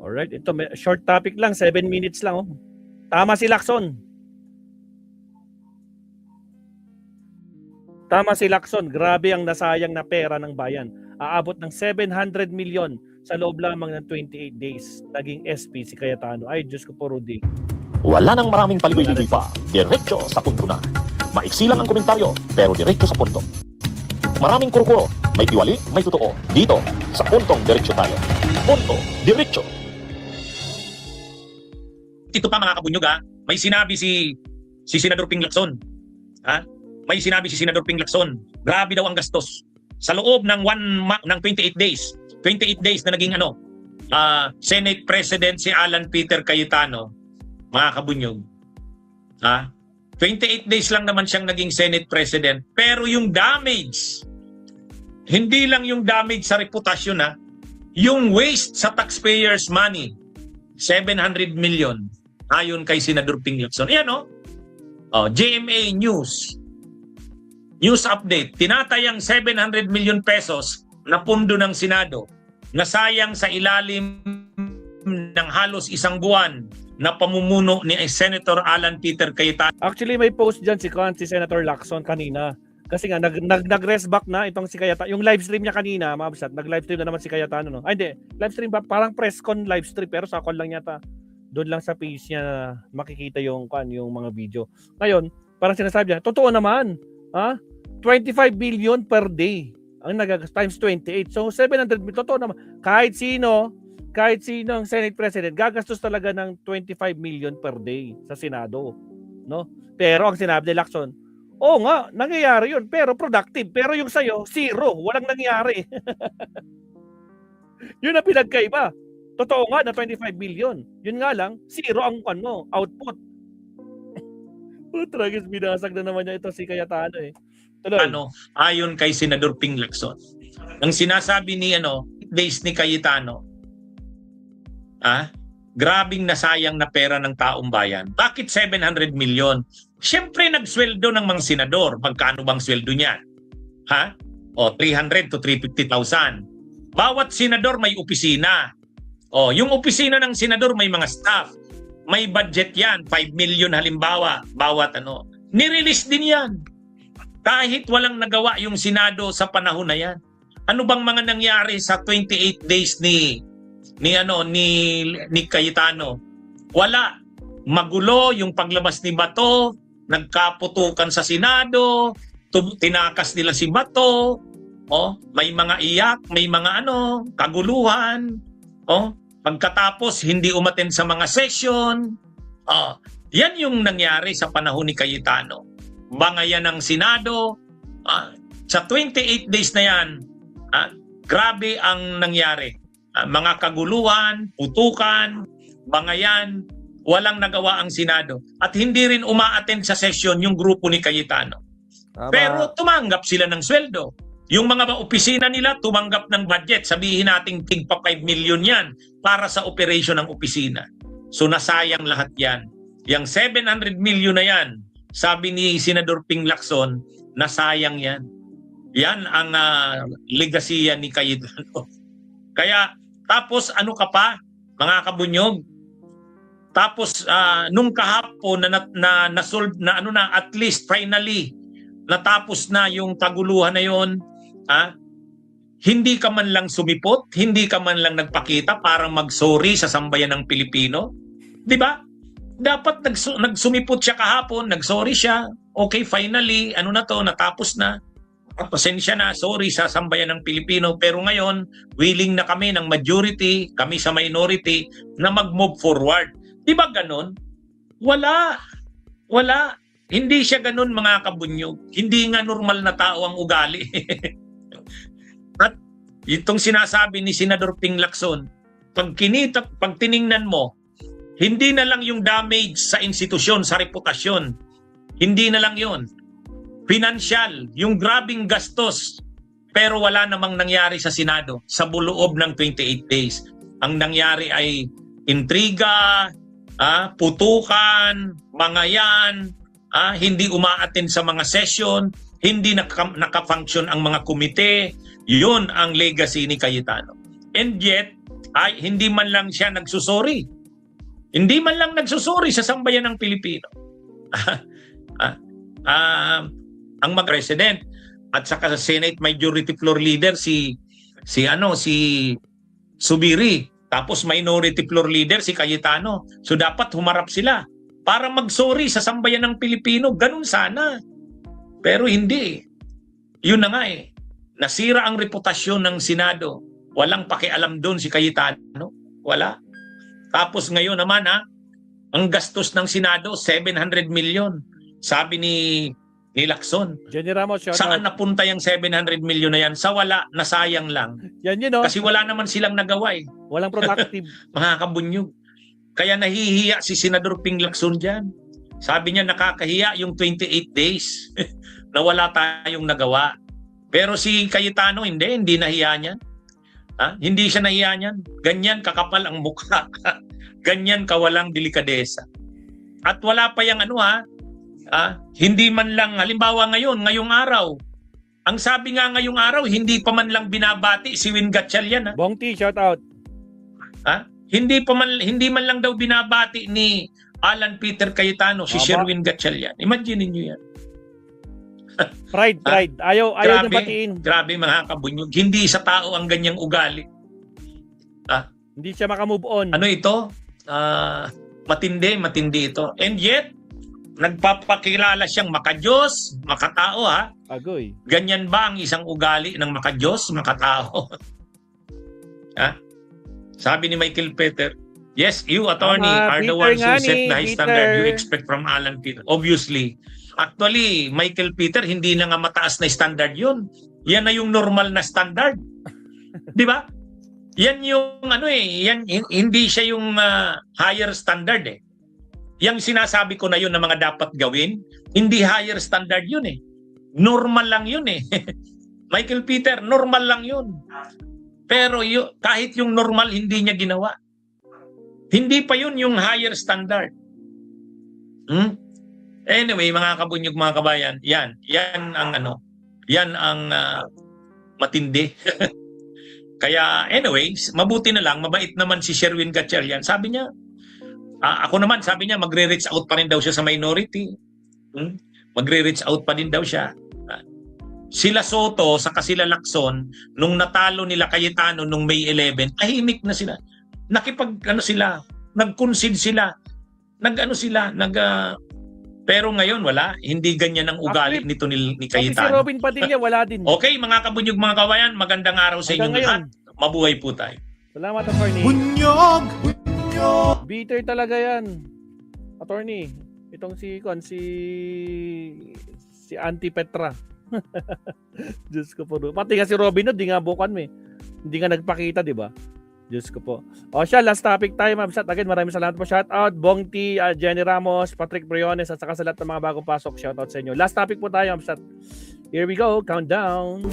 Alright, ito short topic lang, 7 minutes lang. Oh. Tama si Lacson. Tama si Lacson, grabe ang nasayang na pera ng bayan. Aabot ng 700 million sa loob lamang ng 28 days. Naging SP si Cayetano. Ay, Diyos ko po, Rudy. Wala nang maraming paligoy-ligoy pa. Diretso sa punto na. Maiksi lang ang komentaryo, pero diretso sa punto. Maraming kuro-kuro, may tiwali, may totoo. Dito, sa puntong diretso tayo. Punto, diretso. Ito pa mga kabunyog ha, may sinabi si Senador Ping Lacson. Ha? May sinabi si Senador Ping Lacson, grabe daw ang gastos. Sa loob ng 28 days, 28 days na naging Senate President si Alan Peter Cayetano, mga kabunyog. Ha? 28 days lang naman siyang naging Senate President, pero yung damage, hindi lang yung damage sa reputasyon ha, yung waste sa taxpayers' money, 700 million, ayon kay Senador Ping Lacson. Ayan GMA News. News update, tinatayang 700 million pesos na pundo ng Senado na sayang sa ilalim ng halos isang buwan na pamumuno ni Senator Alan Peter Cayetano. Actually, may post dyan si Senator Lacson kanina. Kasi nga, nag-rest back na itong si Cayetano. Yung live stream niya kanina, mabsat, nag-live stream na naman si Cayetano. No? Ay, hindi. Live stream pa, parang press con live stream, pero sa kon lang yata. Doon lang sa page niya makikita yung mga video. Ngayon, parang sinasabi niya, totoo naman. Ha? 25 billion per day ang nagagas times 28. So 700 million, totoo naman. Kahit sino ang Senate President, gagastos talaga ng 25 million per day sa Senado, no? Pero ang sinabi ni Lacson, oo nga, nangyayari yun, pero productive. Pero yung sa'yo, zero, walang nangyayari. Yun ang pinagkaiba. Totoo nga na 25 billion. Yun nga lang, zero ang output. Tragis, binasag na naman niya ito si Cayetano eh. Ayon kay Senador Ping Lacson. Ang sinasabi ni days ni Cayetano, grabing nasayang na pera ng taong bayan. Bakit 700 million? Siyempre nagsweldo ng mga senador. Magkano bang sweldo niyan? 300 to 350,000. Bawat senador may opisina. Yung opisina ng senador may mga staff. May budget yan, 5 million halimbawa, bawat Nirelease din yan. Kahit walang nagawa yung Senado sa panahon na yan. Ano bang mga nangyari sa 28 days ni Cayetano? Wala. Magulo yung paglabas ni Bato, nagkaputukan sa Senado, tinakas nila si Bato, may mga iyak, may mga kaguluhan, pagkatapos hindi umattend sa mga session. Yan yung nangyari sa panahon ni Cayetano. Bangayan ng Senado. Sa 28 days na yan, grabe ang nangyari. Mga kaguluhan, putukan, bangayan, walang nagawa ang Senado. At hindi rin uma-attend sa session yung grupo ni Cayetano. Pero tumanggap sila ng sweldo. Yung mga opisina nila tumanggap ng budget. Sabihin natin tigpa 5 million yan para sa operation ng opisina. So nasayang lahat yan. Yung 700 million na yan, sabi ni Senador Ping Lacson, nasayang yan. Yan ang legacy ni Cayetano. Kaya tapos ka pa, mga kabunyog? Tapos nung kahapon na nasolve na at least finally natapos na yung kaguluhan na yon, hindi ka man lang sumipot, hindi ka man lang nagpakita para mag-sorry sa sambayan ng Pilipino. 'Di ba? Dapat nagsumipot siya kahapon, nag-sorry siya. Okay, finally, natapos na. Pasensya na, sorry sa sambayan ng Pilipino. Pero ngayon, willing na kami ng majority, kami sa minority, na mag-move forward. Di ba ganon? Wala. Hindi siya ganon, mga kabunyog. Hindi nga normal na tao ang ugali. At itong sinasabi ni Senador Ping Lacson, pag tiningnan mo, hindi na lang yung damage sa institusyon, sa reputasyon. Hindi na lang yun. Financial, yung grabing gastos. Pero wala namang nangyari sa Senado sa buloob ng 28 days. Ang nangyari ay intriga, putukan, bangayan, hindi uma-attend sa mga session, hindi nakafunction ang mga komite. Yun ang legacy ni Cayetano. And yet, Ay, hindi man lang siya nagsusuri. Hindi man lang nagsusuri sa sambayan ng Pilipino. Ang mag-president at saka sa Senate Majority Floor Leader si Subiri, tapos Minority Floor Leader si Cayetano. So dapat humarap sila para mag-sorry sa sambayan ng Pilipino. Ganun sana. Pero hindi. Yun na nga eh. Nasira ang reputasyon ng Senado. Walang pakialam doon si Cayetano. Wala. Tapos ngayon naman ang gastos ng Senado 700 million. Sabi ni Lacson. Jenny Ramos, shout Saan out. napunta yung 700 million na yan? Sa wala, nasayang lang. Yan yun, no? Kasi wala naman silang nagawa eh. Walang productive. Mga kabunyog. Kaya nahihiya si Senador Ping Lacson dyan. Sabi niya nakakahiya yung 28 days na wala tayong nagawa. Pero si Cayetano hindi nahiya niyan. Hindi siya nahiya niyan. Ganyan kakapal ang mukha. Ganyan kawalang delikadesa. At wala pa yung hindi man lang, halimbawa ngayong araw, ang sabi nga ngayong araw, hindi pa man lang binabati si Win Gatchalian. Bong T, shout out. Hindi man lang daw binabati ni Alan Peter Cayetano si Sherwin Gatchalian. Imagine niyo yan. Pride. Ayaw niyong batiin. Grabe mga kabunyog. Hindi sa tao ang ganyang ugali. Hindi siya makamove on. Ano ito? Matindi ito. And yet, nagpapakilala siyang makadiyos, makatao Agoy. Ganyan ba ang isang ugali ng makadiyos, makatao? Sabi ni Michael Peter, yes, you, attorney, are the ones who set the high standard you expect from Alan Peter. Obviously. Actually, Michael Peter, hindi na nga mataas na standard yun. Yan na yung normal na standard. Di ba? Yan yung hindi siya yung higher standard eh. Yang sinasabi ko na yun na mga dapat gawin, hindi higher standard yun eh. Normal lang yun eh. Michael Peter, normal lang yun. Pero kahit yung normal, hindi niya ginawa. Hindi pa yun yung higher standard. Anyway, mga kabunyog, mga kabayan, yan ang matindi. Kaya anyways, mabuti na lang, mabait naman si Sherwin Gatchalian. Sabi niya, sabi niya, magre-reach out pa rin daw siya sa minority. Magre-reach out pa din daw siya. Sila Soto, saka sila Lacson, nung natalo nila Cayetano nung May 11, tahimik na sila. Nag-concede sila. Pero ngayon wala, hindi ganyan ang ugali nito ni Pati si Cayetano. Robin Padilla, wala din. Okay, mga kabunyog, mga kabayan, magandang araw sa inyong lahat. Mabuhay po tayo. Salamat, attorney. Bunyog! Bitter talaga yan. Attorney, itong si Auntie Petra. Diyos ko po. Pati nga si Robin, di nga bukan mo eh. Hindi nga nagpakita, di ba? Diyos ko po. O siya, last topic tayo, ma'am. Again, maraming salamat po. Shout out, Bong T, Jenny Ramos, Patrick Briones, at saka sa lahat ng mga bagong pasok. Shout out sa inyo. Last topic po tayo, ma'am. Here we go. Countdown.